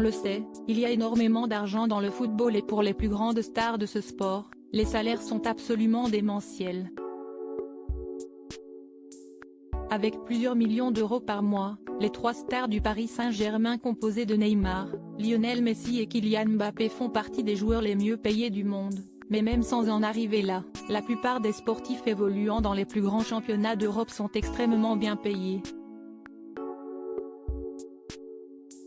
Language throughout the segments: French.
On le sait, il y a énormément d'argent dans le football et pour les plus grandes stars de ce sport, les salaires sont absolument démentiels. Avec plusieurs millions d'euros par mois, les trois stars du Paris Saint-Germain composées de Neymar, Lionel Messi et Kylian Mbappé font partie des joueurs les mieux payés du monde, mais même sans en arriver là, la plupart des sportifs évoluant dans les plus grands championnats d'Europe sont extrêmement bien payés.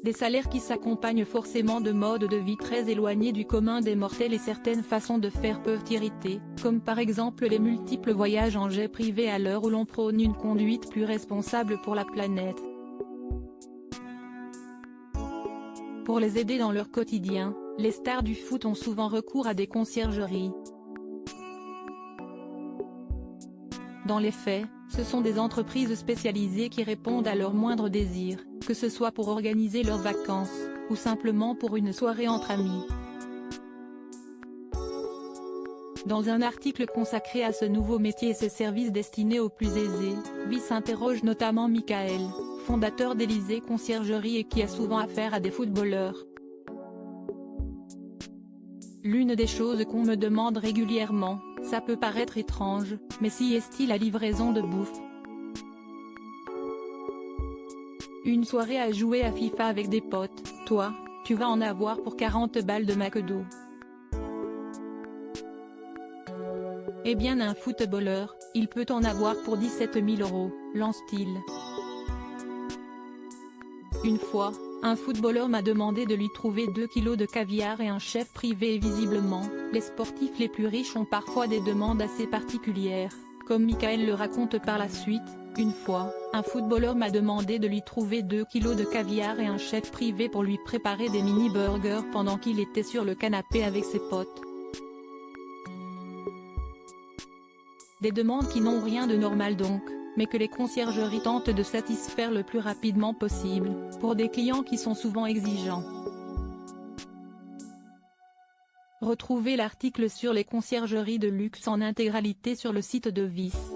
Des salaires qui s'accompagnent forcément de modes de vie très éloignés du commun des mortels et certaines façons de faire peuvent irriter, comme par exemple les multiples voyages en jet privé à l'heure où l'on prône une conduite plus responsable pour la planète. Pour les aider dans leur quotidien, les stars du foot ont souvent recours à des conciergeries. Dans les faits, ce sont des entreprises spécialisées qui répondent à leurs moindres désirs, que ce soit pour organiser leurs vacances, ou simplement pour une soirée entre amis. Dans un article consacré à ce nouveau métier et ses services destinés aux plus aisés, Vice interroge notamment Michael, fondateur d'Elysée Conciergerie et qui a souvent affaire à des footballeurs. L'une des choses qu'on me demande régulièrement, ça peut paraître étrange, mais si est-il la livraison de bouffe? Une soirée à jouer à FIFA avec des potes, toi, tu vas en avoir pour 40 balles de McDo. Eh bien un footballeur, il peut en avoir pour 17 000 €, lance-t-il. Une fois, un footballeur m'a demandé de lui trouver 2 kilos de caviar et un chef privé et visiblement, les sportifs les plus riches ont parfois des demandes assez particulières, comme Michael le raconte par la suite. Une fois, un footballeur m'a demandé de lui trouver 2 kilos de caviar et un chef privé pour lui préparer des mini-burgers pendant qu'il était sur le canapé avec ses potes. Des demandes qui n'ont rien de normal donc, mais que les conciergeries tentent de satisfaire le plus rapidement possible, pour des clients qui sont souvent exigeants. Retrouvez l'article sur les conciergeries de luxe en intégralité sur le site de Vice.